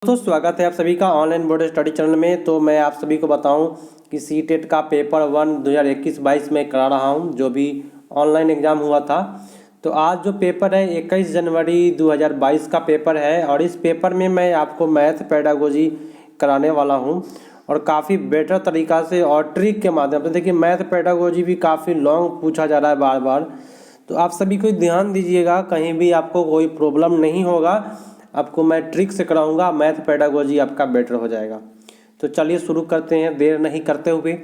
दोस्तों स्वागत है आप सभी का ऑनलाइन बोर्ड स्टडी चैनल में। तो मैं आप सभी को बताऊं कि सीटेट का पेपर 1 2021-22 में करा रहा हूं, जो भी ऑनलाइन एग्ज़ाम हुआ था। तो आज जो पेपर है 21 जनवरी 2022 का पेपर है और इस पेपर में मैं आपको मैथ पेडागोजी कराने वाला हूं और काफ़ी बेटर तरीक़ा से और ट्रिक के माध्यम से। देखिए मैथ पेडागोजी भी काफ़ी लॉन्ग पूछा जा रहा है बार बार, तो आप सभी को ध्यान दीजिएगा, कहीं भी आपको कोई प्रॉब्लम नहीं होगा। आपको मैं ट्रिक से कराऊंगा, मैथ पेडागोजी आपका बेटर हो जाएगा। तो चलिए शुरू करते हैं देर नहीं करते हुए।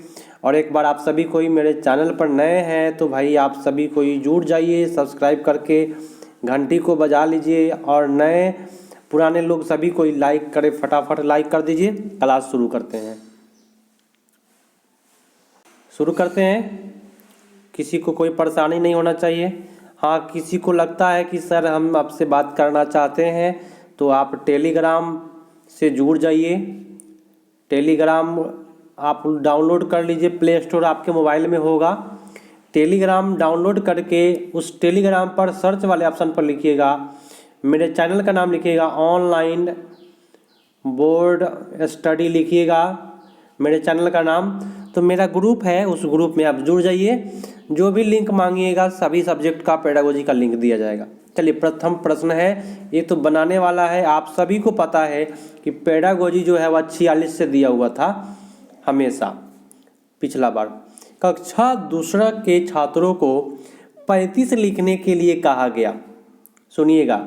और एक बार आप सभी कोई मेरे चैनल पर नए हैं तो भाई आप सभी कोई जुड़ जाइए, सब्सक्राइब करके घंटी को बजा लीजिए और नए पुराने लोग सभी कोई लाइक करें, फटाफट लाइक कर दीजिए। क्लास शुरू करते हैं। किसी को कोई परेशानी नहीं होना चाहिए। हाँ, किसी को लगता है कि सर हम आपसे बात करना चाहते हैं तो आप टेलीग्राम से जुड़ जाइए। टेलीग्राम आप डाउनलोड कर लीजिए, प्ले स्टोर आपके मोबाइल में होगा। टेलीग्राम डाउनलोड करके उस टेलीग्राम पर सर्च वाले ऑप्शन पर लिखिएगा, मेरे चैनल का नाम लिखिएगा, ऑनलाइन बोर्ड स्टडी लिखिएगा मेरे चैनल का नाम। तो मेरा ग्रुप है, उस ग्रुप में आप जुड़ जाइए। जो भी लिंक मांगिएगा सभी सब्जेक्ट का पेडागोजी का लिंक दिया जाएगा। चलिए प्रथम प्रश्न है, ये तो बनाने वाला है। आप सभी को पता है कि पेडागोजी जो है वह 46 से दिया हुआ था हमेशा पिछला बार। कक्षा दूसरा के छात्रों को 35 लिखने के लिए कहा गया। सुनिएगा,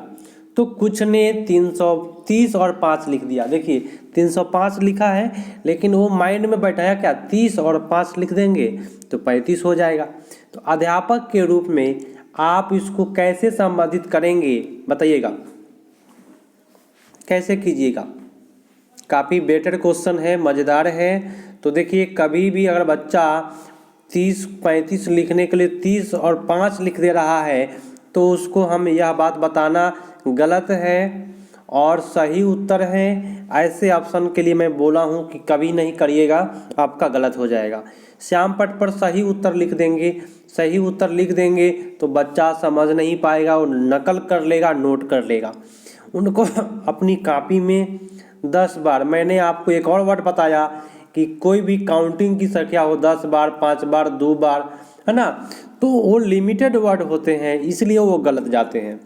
तो कुछ ने 330 और 5 लिख दिया। देखिए 305 लिखा है लेकिन वो माइंड में बैठाया क्या, 30 और 5 लिख देंगे तो 35 हो जाएगा। तो अध्यापक के रूप में आप इसको कैसे संबोधित करेंगे बताइएगा, कैसे कीजिएगा। काफ़ी बेटर क्वेश्चन है, मज़ेदार है। तो देखिए कभी भी अगर बच्चा 30-35 लिखने के लिए 30 और 5 लिख दे रहा है तो उसको हम यह बात बताना गलत है और सही उत्तर है। ऐसे ऑप्शन के लिए मैं बोला हूँ कि कभी नहीं करिएगा, आपका गलत हो जाएगा। श्याम पट पर सही उत्तर लिख देंगे, सही उत्तर लिख देंगे तो बच्चा समझ नहीं पाएगा, वो नकल कर लेगा, नोट कर लेगा। उनको अपनी कॉपी में 10 बार, मैंने आपको एक और वर्ड बताया कि कोई भी काउंटिंग की संख्या हो 10 बार, 5 बार, 2 बार, है ना, तो वो लिमिटेड वर्ड होते हैं, इसलिए वो गलत जाते हैं।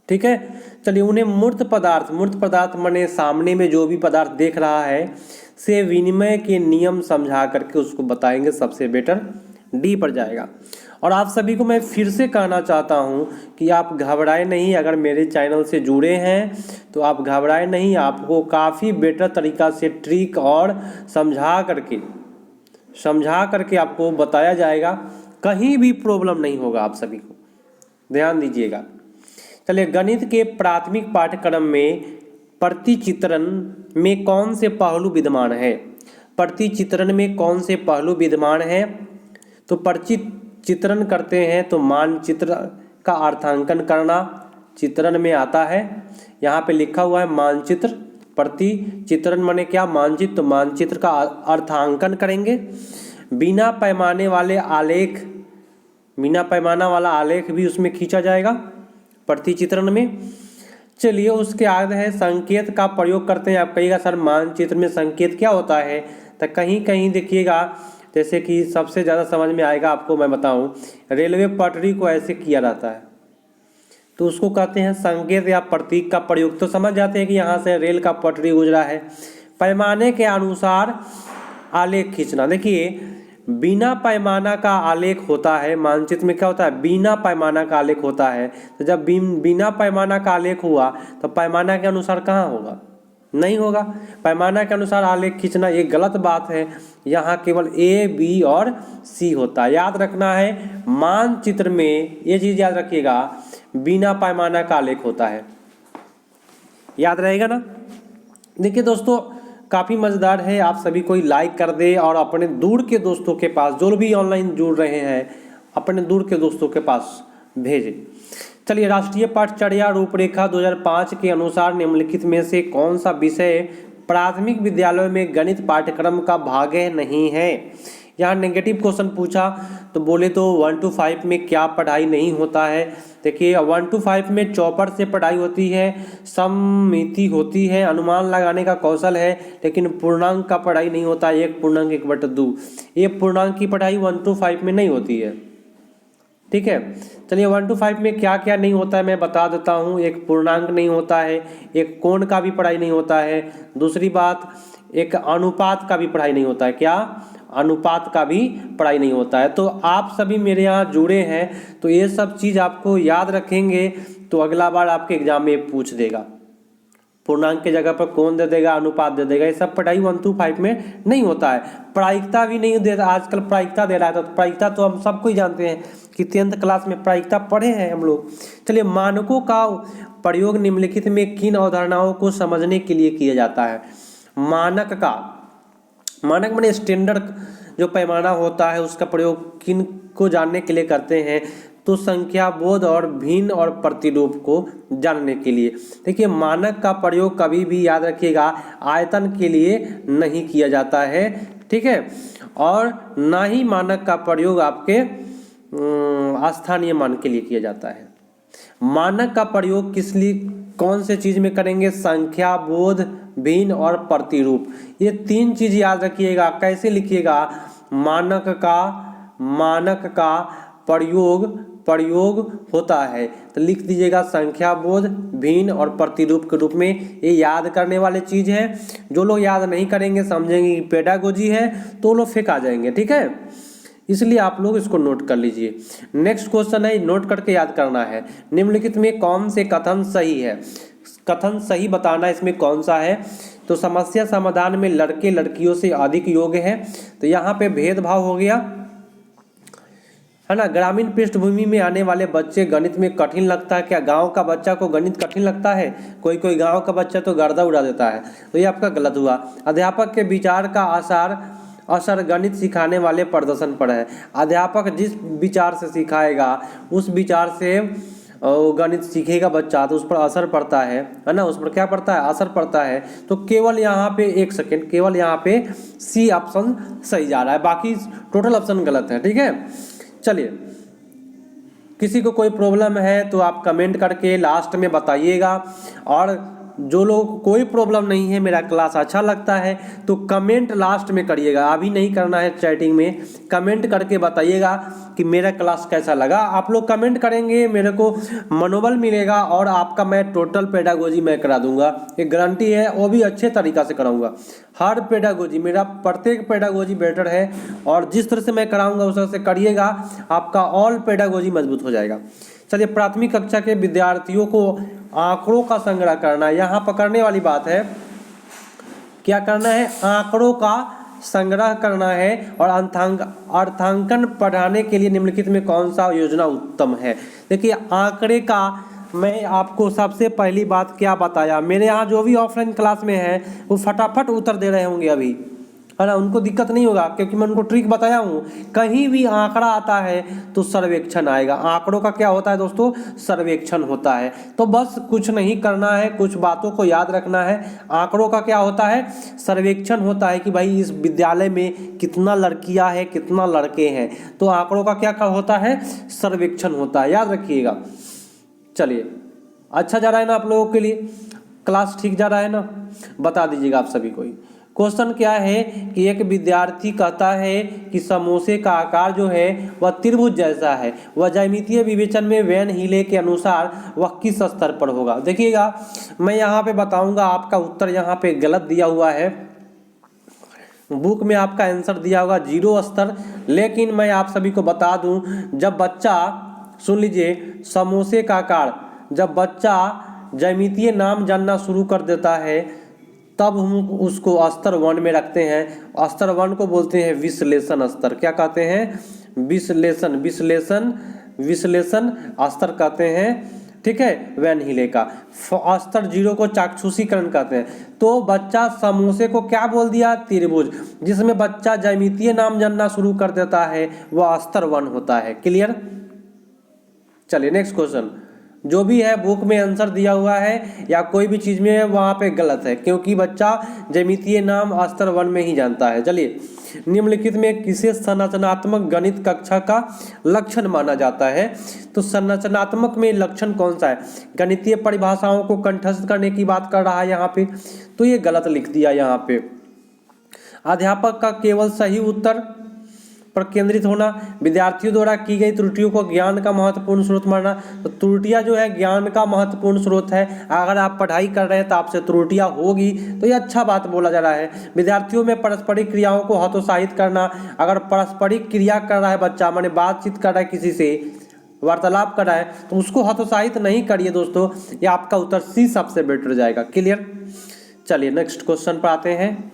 ठीक है, चलिए उन्हें मूर्त पदार्थ माने सामने में जो भी पदार्थ देख रहा है से विनिमय के नियम समझा करके उसको बताएंगे, सबसे बेटर डी पर जाएगा। और आप सभी को मैं फिर से कहना चाहता हूं कि आप घबराए नहीं, अगर मेरे चैनल से जुड़े हैं तो आप घबराए नहीं। आपको काफ़ी बेटर तरीक़ा से ट्रिक और समझा करके आपको बताया जाएगा, कहीं भी प्रॉब्लम नहीं होगा। आप सभी को ध्यान दीजिएगा। चलिए, गणित के प्राथमिक पाठ्यक्रम में प्रतिचित्रण में कौन से पहलू विद्यमान है? प्रतिचित्रण में कौन से पहलू विद्यमान है? तो प्रतिचित्रण करते हैं तो मानचित्र का अर्थांकन करना चित्रण में आता है। यहाँ पे लिखा हुआ है मानचित्र। प्रतिचित्रण माने क्या, मानचित्र। तो मानचित्र का अर्थांकन करेंगे। बिना पैमाने वाले आलेख, बिना पैमाना वाला आलेख भी उसमें खींचा जाएगा प्रतिचित्रण में। चलिए उसके आगे है संकेत का प्रयोग करते हैं। आप कहिएगा सर मानचित्र में संकेत क्या होता है, तो कहीं कहीं देखिएगा, जैसे कि सबसे ज़्यादा समझ में आएगा आपको मैं बताऊं, रेलवे पटरी को ऐसे किया रहता है तो उसको कहते हैं संकेत या प्रतीक का प्रयोग। तो समझ जाते हैं कि यहाँ से रेल का पटरी गुजरा है। पैमाने के अनुसार आलेख खींचना, देखिए बिना पैमाना का आलेख होता है मानचित्र में, क्या होता है, बिना पैमाना का आलेख होता है। तो जब बिना पैमाना का आलेख हुआ तो पैमाना के अनुसार कहाँ होगा, नहीं होगा। पैमाना के अनुसार आलेख खींचना ये गलत बात है। यहाँ केवल ए, बी और सी होता है, याद रखना है। मानचित्र में ये चीज़ याद रखिएगा, बिना पैमाना का आलेख होता है, याद रहेगा ना। देखिए दोस्तों काफ़ी मज़ेदार है, आप सभी कोई लाइक कर दे और अपने दूर के दोस्तों के पास, जो भी ऑनलाइन जुड़ रहे हैं अपने दूर के दोस्तों के पास भेजें। चलिए, राष्ट्रीय पाठ्यचर्या रूपरेखा 2005 के अनुसार निम्नलिखित में से कौन सा विषय प्राथमिक विद्यालय में गणित पाठ्यक्रम का भाग नहीं है? यहाँ नेगेटिव क्वेश्चन पूछा तो बोले तो 1 to 5 में क्या पढ़ाई नहीं होता है। देखिए 1 to 5 में चौपड़ से पढ़ाई होती है, सममिति होती है, अनुमान लगाने का कौशल है, लेकिन पूर्णांक का पढ़ाई नहीं होता है। 1 पूर्णांक 1/2 ये पूर्णांक की पढ़ाई 1 to 5 में नहीं होती है। ठीक है, चलिए 1 to 5 में क्या क्या नहीं होता है मैं बता देता हूँ। एक पूर्णांक नहीं होता है, एक कोण का भी पढ़ाई नहीं होता है, दूसरी बात एक अनुपात का भी पढ़ाई नहीं होता है। क्या? अनुपात का भी पढ़ाई नहीं होता है। तो आप सभी मेरे यहाँ जुड़े हैं तो ये सब चीज़ आपको याद रखेंगे तो अगला बार आपके एग्जाम में पूछ देगा। पूर्णांक की जगह पर कोण दे देगा, अनुपात दे देगा, ये सब पढ़ाई 1 to 5 में नहीं होता है। प्रायिकता भी नहीं देता, आजकल प्रायिकता दे रहा है। तो प्रायिकता तो हम सबको ही जानते हैं कि 10th क्लास में प्रायिकता पढ़े हैं हम लोग। चलिए, मानकों का प्रयोग निम्नलिखित में किन अवधारणाओं को समझने के लिए किया जाता है। मानक माने स्टैंडर्ड जो पैमाना होता है उसका प्रयोग किन को जानने के लिए करते हैं। तो संख्या बोध और भिन्न और प्रतिरूप को जानने के लिए। देखिए, मानक का प्रयोग कभी भी याद रखिएगा आयतन के लिए नहीं किया जाता है, ठीक है, और ना ही मानक का प्रयोग आपके स्थानीय मान के लिए किया जाता है। मानक का प्रयोग किस लिए कौन से चीज में करेंगे? संख्या बोध, भिन्न और प्रतिरूप, ये 3 चीज याद रखिएगा। कैसे लिखिएगा? मानक का प्रयोग होता है तो लिख दीजिएगा संख्या बोध, भिन्न और प्रतिरूप के रूप में। ये याद करने वाले चीज है। जो लोग याद नहीं करेंगे समझेंगे कि पेडागोजी है तो वो लोग फेंक आ जाएंगे, ठीक है, इसलिए आप लोग इसको नोट कर लीजिए। नेक्स्ट क्वेश्चन है, नोट करके याद करना है। निम्नलिखित में कौन से कथन सही है? कथन सही बताना इसमें कौन सा है। तो समस्या समाधान में लड़के लड़कियों से अधिक योग्य है, तो यहाँ पे भेदभाव हो गया है ना। ग्रामीण पृष्ठभूमि में आने वाले बच्चे गणित में कठिन लगता है। क्या गांव का बच्चा को गणित कठिन लगता है? कोई गांव का बच्चा तो गर्दा उड़ा देता है, तो ये आपका गलत हुआ। अध्यापक के विचार का असर गणित सिखाने वाले प्रदर्शन पर है। अध्यापक जिस विचार से सिखाएगा उस विचार से गणित सीखेगा बच्चा, तो उस पर असर पड़ता है ना। उस पर क्या पड़ता है? असर पड़ता है। तो केवल यहाँ पे 1 सेकेंड, केवल यहाँ पे सी ऑप्शन सही जा रहा है, बाकी टोटल ऑप्शन गलत है, ठीक है। चलिए, किसी को कोई प्रॉब्लम है तो आप कमेंट करके लास्ट में बताइएगा। और जो लोगों को कोई प्रॉब्लम नहीं है, मेरा क्लास अच्छा लगता है, तो कमेंट लास्ट में करिएगा, अभी नहीं करना है। चैटिंग में कमेंट करके बताइएगा कि मेरा क्लास कैसा लगा। आप लोग कमेंट करेंगे, मेरे को मनोबल मिलेगा और आपका मैं टोटल पेडागोजी मैं करा दूंगा, एक गारंटी है, वो भी अच्छे तरीक़ा से कराऊंगा। हर पेडागोजी, मेरा प्रत्येक पेडागोजी बेटर है और जिस तरह से मैं कराऊंगा उस तरह से करिएगा, आपका ऑल पेडागोजी मजबूत हो जाएगा। चलिए, प्राथमिक कक्षा के विद्यार्थियों को आंकड़ों का संग्रह करना, यहाँ पकड़ने वाली बात है। क्या करना है? आंकड़ों का संग्रह करना है और अर्थांकन पढ़ाने के लिए निम्नलिखित में कौन सा योजना उत्तम है। देखिए, आंकड़े का मैं आपको सबसे पहली बात क्या बताया, मेरे यहाँ जो भी ऑफलाइन क्लास में है वो फटाफट उत्तर दे रहे होंगे अभी, है ना, उनको दिक्कत नहीं होगा क्योंकि मैं उनको ट्रिक बताया हूँ। कहीं भी आंकड़ा आता है तो सर्वेक्षण आएगा। आंकड़ों का क्या होता है दोस्तों? सर्वेक्षण होता है। तो बस कुछ नहीं करना है, कुछ बातों को याद रखना है। आंकड़ों का क्या होता है? सर्वेक्षण होता है कि भाई इस विद्यालय में कितना लड़कियां हैं, कितना लड़के हैं। तो आंकड़ों का क्या होता है? सर्वेक्षण होता है, याद रखिएगा। चलिए, अच्छा जा रहा है ना आप लोगों के लिए? क्लास ठीक जा रहा है ना? बता दीजिएगा आप सभी को। क्वेश्चन क्या है कि एक विद्यार्थी कहता है कि समोसे का आकार जो है वह त्रिभुज जैसा है, वह ज्यामितीय विवेचन में वैन हीले के अनुसार वह किस स्तर पर होगा। देखिएगा, मैं यहाँ पे बताऊंगा, आपका उत्तर यहाँ पे गलत दिया हुआ है। बुक में आपका आंसर दिया होगा 0 स्तर, लेकिन मैं आप सभी को बता दूं, जब बच्चा, सुन लीजिए, समोसे का आकार, जब बच्चा ज्यामितीय नाम जानना शुरू कर देता है तब हम उसको स्तर 1 में रखते हैं। स्तर 1 को बोलते हैं विश्लेषण स्तर। क्या कहते हैं? विश्लेषण स्तर कहते हैं, ठीक है, वैन हीले का। स्तर 0 को चाक्षुषीकरण कहते हैं। तो बच्चा समोसे को क्या बोल दिया? त्रिभुज। जिसमें बच्चा ज्यामितीय नाम जानना शुरू कर देता है वह स्तर 1 होता है। क्लियर? चलिए, नेक्स्ट क्वेश्चन। जो भी है बुक में आंसर दिया हुआ है या कोई भी चीज़ में है वहाँ पे गलत है, क्योंकि बच्चा ज्यामितीय नाम स्तर 1 में ही जानता है। चलिए, निम्नलिखित में किसे संरचनात्मक गणित कक्षा का लक्षण माना जाता है? तो संरचनात्मक में लक्षण कौन सा है? गणितीय परिभाषाओं को कंठस्थ करने की बात कर रहा है यहाँ पे, तो ये गलत लिख दिया यहाँ पे। अध्यापक का केवल सही उत्तर पर केंद्रित होना, विद्यार्थियों द्वारा की गई त्रुटियों को ज्ञान का महत्वपूर्ण स्रोत मानना। तो त्रुटियां जो है ज्ञान का महत्वपूर्ण स्रोत है। अगर आप पढ़ाई कर रहे हैं तो आपसे त्रुटियां होगी, तो ये अच्छा बात बोला जा रहा है। विद्यार्थियों में पारस्परिक क्रियाओं को हतोत्साहित करना, अगर पारस्परिक क्रिया कर रहा है बच्चा, माने बातचीत कर रहा है, किसी से वार्तालाप कर रहा है, तो उसको हतोत्साहित नहीं करिए दोस्तों। ये आपका उत्तर सी सबसे बेटर जाएगा। क्लियर? चलिए नेक्स्ट क्वेश्चन पर आते हैं।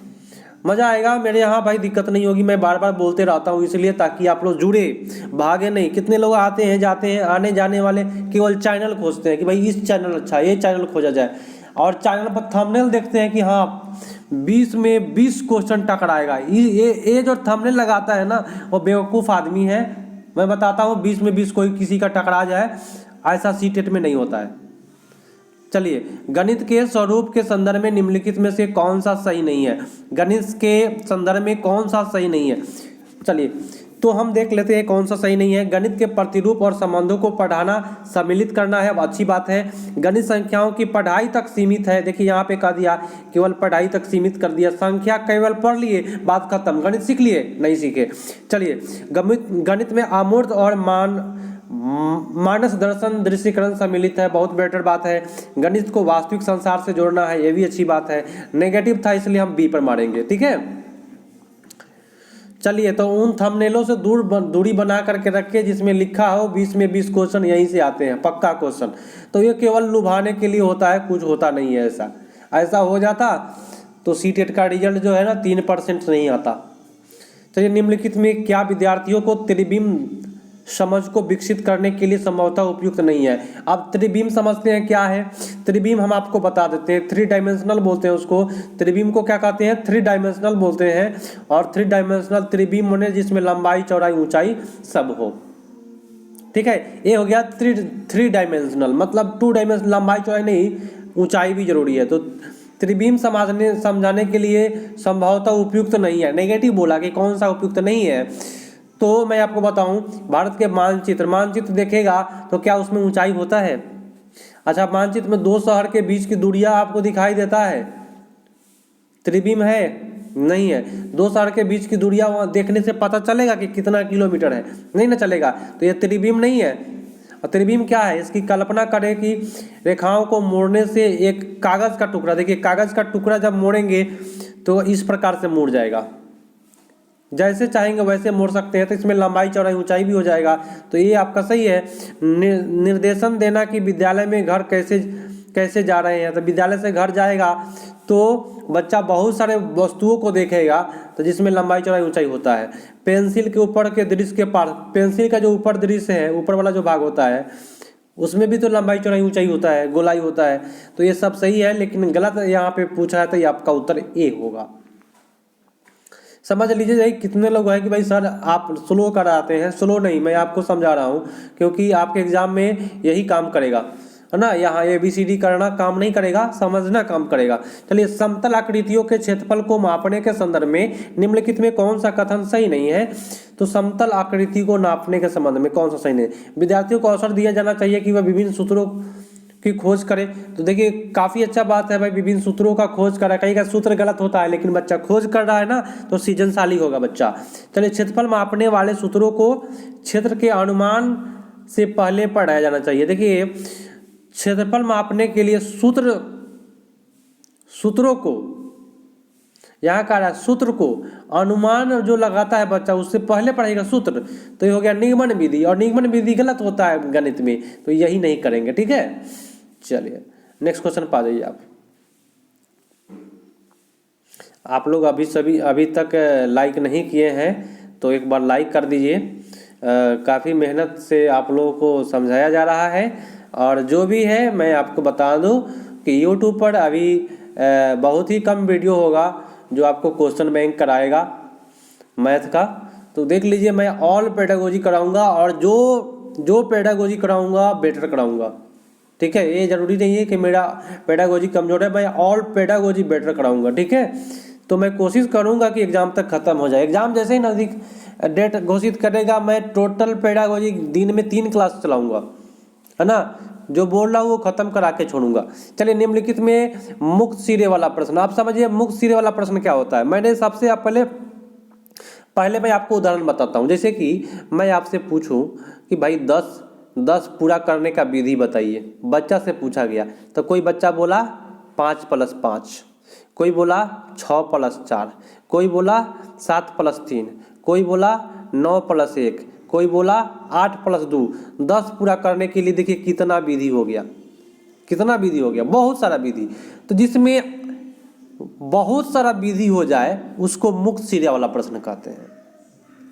मज़ा आएगा मेरे यहाँ भाई, दिक्कत नहीं होगी, मैं बार बार बोलते रहता हूँ इसलिए, ताकि आप लोग जुड़े, भागे नहीं। कितने लोग आते हैं जाते हैं, आने जाने वाले केवल चैनल खोजते हैं कि भाई इस चैनल अच्छा है, ये चैनल खोजा जाए, और चैनल पर थंबनेल देखते हैं कि हाँ 20 में 20 क्वेश्चन टकराएगा। ये जो थंबनेल लगाता है ना, वो बेवकूफ़ आदमी है। मैं बताता हूँ 20 में 20 कोई किसी का टकरा जाए, ऐसा सीटेट में नहीं होता है। चलिए, गणित के स्वरूप के संदर्भ में निम्नलिखित में से कौन सा सही नहीं है? गणित के संदर्भ में कौन सा सही नहीं है? चलिए तो हम देख लेते हैं कौन सा सही नहीं है। गणित के प्रतिरूप और संबंधों को पढ़ाना, सम्मिलित करना है, अब अच्छी बात है। गणित संख्याओं की पढ़ाई तक सीमित है। देखिए यहाँ पे कह दिया केवल पढ़ाई तक सीमित कर दिया। संख्या केवल पढ़ लिए, बात खत्म। गणित सीख लिए? नहीं सीखे। चलिए, गणित में अमूर्त और मानस दर्शन दृश्यकरण सम्मिलित है, बहुत बेटर बात है। गणित को वास्तविक संसार से जोड़ना है, ये भी अच्छी बात है। नेगेटिव था इसलिए हम बी पर मारेंगे, ठीक है। चलिए, तो उन थंबनेलों से दूरी बना करके रखिए जिसमें लिखा हो 20 में 20 क्वेश्चन यहीं से आते हैं, पक्का क्वेश्चन। तो ये केवल लुभाने के लिए होता है, कुछ होता नहीं है ऐसा। ऐसा हो जाता तो सीटेट का रिजल्ट जो है ना 3% नहीं आता। चलिए, निम्नलिखित में क्या विद्यार्थियों को त्रिविम समझ को विकसित करने के लिए संभवतः उपयुक्त नहीं है? अब त्रिविम समझते हैं क्या है? त्रिविम हम आपको बता देते हैं, 3 डायमेंशनल बोलते हैं उसको। त्रिविम को क्या कहते हैं? 3 डायमेंशनल बोलते हैं। और 3 डायमेंशनल त्रिविम होने जिसमें लंबाई चौड़ाई ऊंचाई सब हो, ठीक है। ये हो गया 3 डायमेंशनल, मतलब 2 डायमेंशनल, लंबाई चौड़ाई नहीं, ऊंचाई भी जरूरी है। तो त्रिविम समझाने के लिए संभवतः उपयुक्त नहीं है। नेगेटिव बोला कि कौन सा उपयुक्त नहीं है। तो मैं आपको बताऊं, भारत के मानचित्र देखेगा तो क्या उसमें ऊंचाई होता है? अच्छा, मानचित्र में 2 शहर के बीच की दूरियां आपको दिखाई देता है? त्रिविम है? नहीं है। 2 शहर के बीच की दूरियां वहाँ देखने से पता चलेगा कि कितना किलोमीटर है? नहीं ना चलेगा। तो ये त्रिविम नहीं है। और त्रिविम क्या है? इसकी कल्पना करें कि रेखाओं को मोड़ने से एक कागज का टुकड़ा, देखिए कागज का टुकड़ा जब मोड़ेंगे तो इस प्रकार से मुड़ जाएगा, जैसे चाहेंगे वैसे मोड़ सकते हैं। तो इसमें लंबाई चौड़ाई ऊंचाई भी हो जाएगा। तो ये आपका सही है। निर्देशन देना कि विद्यालय में घर कैसे जा रहे हैं, तो विद्यालय से घर जाएगा तो बच्चा बहुत सारे वस्तुओं को देखेगा, तो जिसमें लंबाई चौड़ाई ऊंचाई होता है। पेंसिल के ऊपर के दृश्य के पास, पेंसिल का जो ऊपर दृश्य है, ऊपर वाला जो भाग होता है, उसमें भी तो लंबाई चौड़ाई ऊंचाई होता है, गोलाई होता है। तो ये सब सही है, लेकिन गलत यहाँ पे पूछा है, तो ये आपका उत्तर ए होगा। समझ लीजिए भाई, कितने लोग हैं कि भाई सर आप स्लो कराते हैं। स्लो नहीं, मैं आपको समझा रहा हूँ, क्योंकि आपके एग्जाम में यही काम करेगा, है ना। यहाँ ABCD करना काम नहीं करेगा, समझना काम करेगा। चलिए, समतल आकृतियों के क्षेत्रफल को मापने के संदर्भ में निम्नलिखित में कौन सा कथन सही नहीं है? तो समतल आकृति को नापने के संबंध में कौन सा सही नहीं? विद्यार्थियों को अवसर दिया जाना चाहिए कि वह विभिन्न सूत्रों की खोज करे। तो देखिए काफ़ी अच्छा बात है भाई, विभिन्न सूत्रों का खोज करा। कहीं का सूत्र गलत होता है, लेकिन बच्चा खोज कर रहा है ना, तो सृजनशाली होगा बच्चा। चलिए, क्षेत्रफल मापने वाले सूत्रों को क्षेत्र के अनुमान से पहले पढ़ाया जाना चाहिए। देखिए, क्षेत्रफल मापने के लिए सूत्रों को, यहाँ कह रहा है सूत्र को, अनुमान जो लगाता है बच्चा उससे पहले पढ़ेगा सूत्र। तो ये हो गया निगमन विधि, और निगमन विधि गलत होता है गणित में, तो यही नहीं करेंगे, ठीक है। चलिए नेक्स्ट क्वेश्चन पा जाइए आप लोग अभी तक लाइक नहीं किए हैं तो एक बार लाइक कर दीजिए। काफ़ी मेहनत से आप लोगों को समझाया जा रहा है। और जो भी है मैं आपको बता दूं कि YouTube पर अभी बहुत ही कम वीडियो होगा जो आपको क्वेश्चन बैंक कराएगा मैथ का। तो देख लीजिए, मैं ऑल पेडागोजी कराऊंगा, और जो पेडागोजी कराऊंगा बेटर कराऊंगा, ठीक है, ये जरूरी नहीं है कि मेरा पेडागोजी कमजोर है, मैं ऑल पेडागोजी बेटर कराऊंगा। ठीक है, तो मैं कोशिश करूंगा कि एग्जाम तक खत्म हो जाए। एग्जाम जैसे ही नज़दीक डेट घोषित करेगा, मैं टोटल पेडागोजी दिन में 3 क्लास चलाऊंगा, है ना, जो बोल रहा हूँ वो खत्म करा के छोड़ूंगा। चलिए, निम्नलिखित में मुक्त सिरे वाला प्रश्न, आप समझिए मुक्त सिरे वाला प्रश्न क्या होता है। मैंने सबसे आप पहले मैं आपको उदाहरण बताता हूँ। जैसे कि मैं आपसे पूछूं कि भाई 10 पूरा करने का विधि बताइए, बच्चा से पूछा गया, तो कोई बच्चा बोला 5 + 5, कोई बोला 6 + 4, कोई बोला 7 + 3, कोई बोला 9 + 1, कोई बोला 8 + 2। 10 पूरा करने के लिए देखिए कितना विधि हो गया, कितना विधि हो गया, बहुत सारा विधि। तो जिसमें बहुत सारा विधि हो जाए उसको मुक्त सिरे वाला प्रश्न कहते हैं।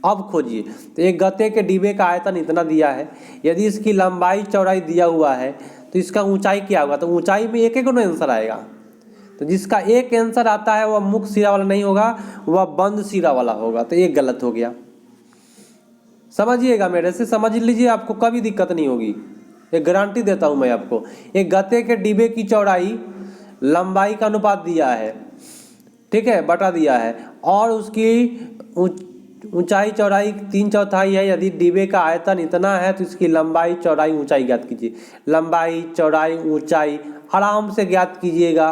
अब खोजिए, तो एक गत्ते के डिब्बे का आयतन इतना दिया है, यदि इसकी लंबाई चौड़ाई दिया हुआ है तो इसका ऊंचाई क्या होगा, तो ऊंचाई में एक एक आंसर आएगा। तो जिसका एक आंसर आता है वह मुक्त सिरा वाला नहीं होगा, वह बंद सिरा वाला होगा। तो एक गलत हो गया, समझिएगा, मेरे से समझ लीजिए, आपको कभी दिक्कत नहीं होगी, एक गारंटी देता हूं मैं आपको। एक गत्ते के डिब्बे की चौड़ाई लंबाई का अनुपात दिया है, ठीक है, बटा दिया है, और उसकी ऊंचाई चौड़ाई 3/4 है। यदि डिब्बे का आयतन इतना है तो इसकी लंबाई चौड़ाई ऊंचाई ज्ञात कीजिए। लंबाई चौड़ाई ऊंचाई आराम से ज्ञात कीजिएगा,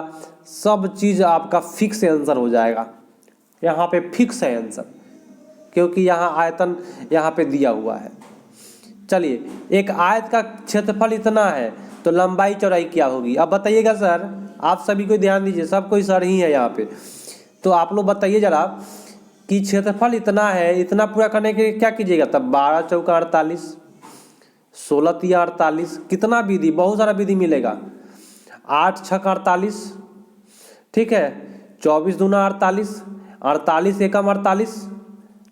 सब चीज़ आपका फिक्स आंसर हो जाएगा। यहाँ पे फिक्स है आंसर, क्योंकि यहाँ आयतन यहाँ पे दिया हुआ है। चलिए, एक आयत का क्षेत्रफल इतना है तो लंबाई चौड़ाई क्या होगी, अब बताइएगा सर। आप सभी को ध्यान दीजिए, सब कोई सर ही है यहाँ पे, तो आप लोग बताइए जरा कि क्षेत्रफल इतना है, इतना पूरा करने के लिए क्या कीजिएगा। तब 12 × 4 = 48, 16 × 3 = 48, कितना विधि, बहुत सारा विधि मिलेगा। 8 × 6 = 48, ठीक है, 24 × 2 = 48, 48 × 1 = 48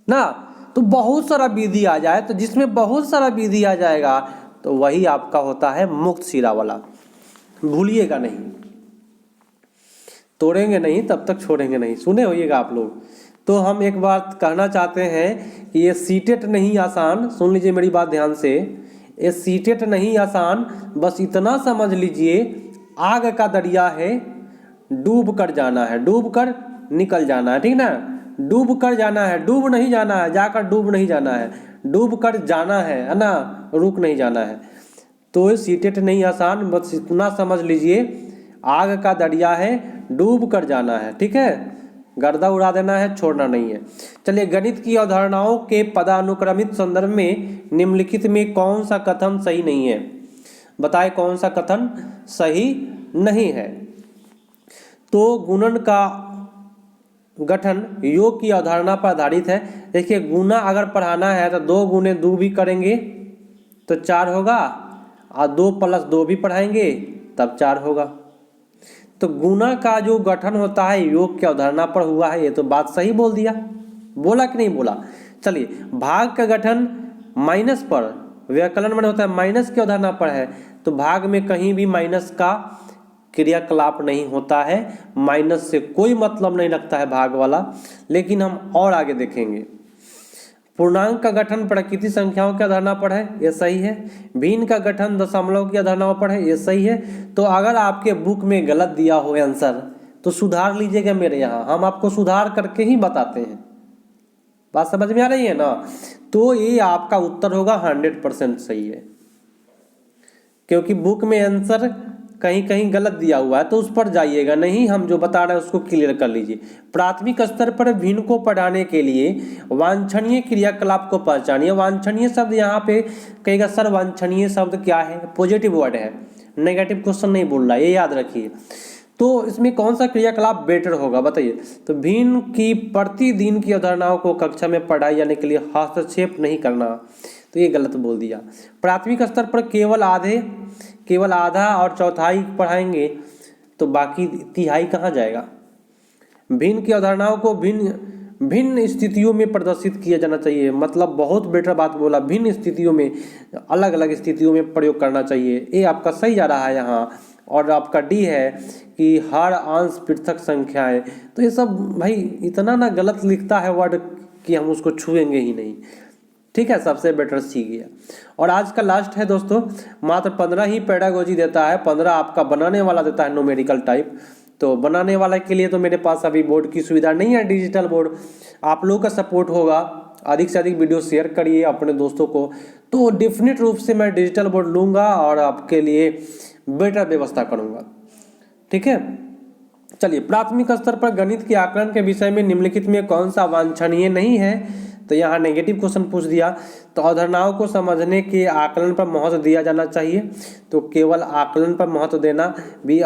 ना। तो बहुत सारा विधि आ जाए, तो जिसमें बहुत सारा विधि आ जाएगा तो वही आपका होता है मुक्त सिरा वाला, भूलिएगा नहीं, तोड़ेंगे नहीं तब तक छोड़ेंगे नहीं, सुने होइएगा आप लोग। तो हम एक बात कहना चाहते हैं कि ये सीटेट नहीं आसान, सुन लीजिए मेरी बात ध्यान से, ये सीटेट नहीं आसान, बस इतना समझ लीजिए आग का दरिया है, डूब कर जाना है, डूब कर निकल जाना है, ठीक ना, डूब कर जाना है, डूब नहीं जाना है, जाकर डूब नहीं जाना है, डूब कर जाना है ना, रुक नहीं जाना है। तो सीटेट नहीं आसान, बस इतना समझ लीजिए आग का दरिया है, डूब कर जाना है, ठीक है, गर्दा उड़ा देना है, छोड़ना नहीं है। चलिए, गणित की अवधारणाओं के पदानुक्रमित संदर्भ में निम्नलिखित में कौन सा कथन सही नहीं है, बताए कौन सा कथन सही नहीं है। तो गुणन का गठन योग की अवधारणा पर आधारित है। देखिए, गुना अगर पढ़ाना है तो 2 × 2 भी करेंगे तो 4 होगा, और 2 + 2 भी पढ़ाएंगे तब 4 होगा। तो गुना का जो गठन होता है योग की अवधारणा पर हुआ है, ये तो बात सही बोल दिया, बोला कि नहीं बोला। चलिए, भाग का गठन माइनस पर, व्याकरण में होता है माइनस की अवधारणा पर है, तो भाग में कहीं भी माइनस का क्रियाकलाप नहीं होता है, माइनस से कोई मतलब नहीं रखता है भाग वाला। लेकिन हम और आगे देखेंगे। पूर्णांक का गठन प्राकृतिक संख्याओं की अवधारणा पर है, ये सही है। भिन्न का गठन दशमलव की अवधारणाओं पर है, ये सही है। तो अगर आपके बुक में गलत दिया हो आंसर तो सुधार लीजिएगा मेरे यहाँ, हम आपको सुधार करके ही बताते हैं। बात समझ में आ रही है ना। तो ये आपका उत्तर होगा 100% सही है, क्योंकि बुक में आंसर कहीं कहीं गलत दिया हुआ है तो उस पर जाइएगा नहीं, हम जो बता रहे हैं उसको क्लियर कर लीजिए। प्राथमिक स्तर पर भिन्न को पढ़ाने के लिए वांछनीय क्रियाकलाप को पहचानिए। वांछनीय शब्द यहाँ पे कहेगा सर, वांछनीय शब्द क्या है, पॉजिटिव वर्ड है, नेगेटिव क्वेश्चन नहीं बोल रहा है, ये याद रखिए। तो इसमें कौन सा क्रियाकलाप बेटर होगा बताइए। तो भिन्न की प्रतिदिन की अवधारणाओं को कक्षा में पढ़ाई जाने के लिए हस्तक्षेप नहीं करना, तो ये गलत बोल दिया। प्राथमिक स्तर पर केवल आधा और चौथाई पढ़ाएंगे तो बाकी तिहाई कहाँ जाएगा। भिन्न की अवधारणाओं को भिन्न स्थितियों में प्रदर्शित किया जाना चाहिए, मतलब बहुत बेटर बात बोला, भिन्न स्थितियों में, अलग अलग स्थितियों में प्रयोग करना चाहिए, ये आपका सही जा रहा है यहाँ। और आपका डी है कि हर अंश पृथक संख्या है, तो ये सब भाई इतना ना गलत लिखता है वर्ड कि हम उसको छुएंगे ही नहीं। ठीक है, सबसे बेटर सीख गया। और आज का लास्ट है दोस्तों, मात्र 15 ही पेडागोजी देता है, 15 आपका बनाने वाला देता है न्यूमेरिकल टाइप। तो बनाने वाला के लिए तो मेरे पास अभी बोर्ड की सुविधा नहीं है, डिजिटल बोर्ड। आप लोगों का सपोर्ट होगा, अधिक से अधिक वीडियो शेयर करिए अपने दोस्तों को, तो डेफिनेट रूप से मैं डिजिटल बोर्ड लूँगा और आपके लिए बेटर व्यवस्था करूँगा। ठीक है, चलिए, प्राथमिक स्तर पर गणित के आकलन के विषय में निम्नलिखित में कौन सा वांछनीय नहीं है? तो यहाँ नेगेटिव क्वेश्चन पूछ दिया। तो अवधारणाओं को समझने के आकलन पर महत्व दिया जाना चाहिए, तो केवल आकलन पर महत्व देना भी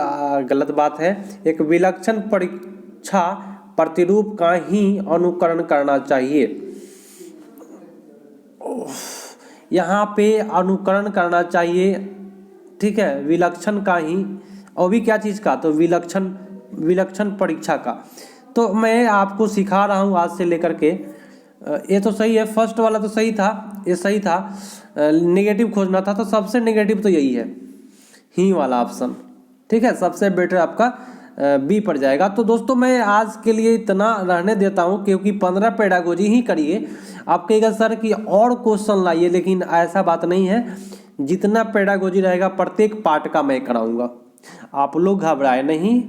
गलत बात है। एक विलक्षण परीक्षा प्रतिरूप का ही अनुकरण करना चाहिए। यहाँ पे अनुकरण करना चाहिए, ठीक है, विलक्षण का ही, और भी क्या चीज़ का? तो विलक्षण परीक्षा का। तो मैं आपको सिखा रहा हूँ आज से लेकर के, ये तो सही है, फर्स्ट वाला तो सही था, ये सही था, नेगेटिव खोजना था, तो सबसे नेगेटिव तो यही है, ही वाला ऑप्शन। ठीक है, सबसे बेटर आपका बी पड़ जाएगा। तो दोस्तों मैं आज के लिए इतना रहने देता हूँ, क्योंकि 15 पेडागोजी ही करिए। आप कहिएगा सर कि और क्वेश्चन लाइए, लेकिन ऐसा बात नहीं है, जितना पेडागोजी रहेगा प्रत्येक पार्ट का मैं कराऊंगा। आप लोग घबराए नहीं,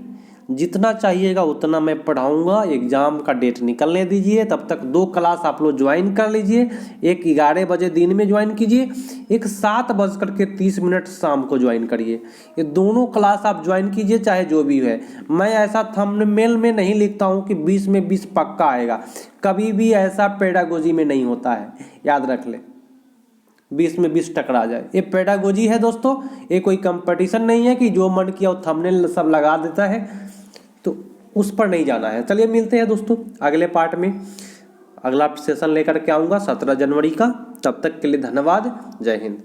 जितना चाहिएगा उतना मैं पढ़ाऊंगा। एग्जाम का डेट निकलने दीजिए, तब तक 2 क्लास आप लोग ज्वाइन कर लीजिए। एक 11 बजे दिन में ज्वाइन कीजिए, एक 7:30 शाम को ज्वाइन करिए। ये दोनों क्लास आप ज्वाइन कीजिए, चाहे जो भी है। मैं ऐसा थंबनेल में नहीं लिखता हूँ कि 20 में 20 पक्का आएगा, कभी भी ऐसा पेडागोजी में नहीं होता है, याद रख ले। 20 में 20 टकरा जाए, ये पेडागोजी है दोस्तों, ये कोई कंपटीशन नहीं है कि जो मन किया वो थंबनेल सब लगा देता है, तो उस पर नहीं जाना है। चलिए मिलते हैं दोस्तों अगले पार्ट में, अगला सेशन लेकर के आऊँगा 17 जनवरी का। तब तक के लिए धन्यवाद, जय हिंद।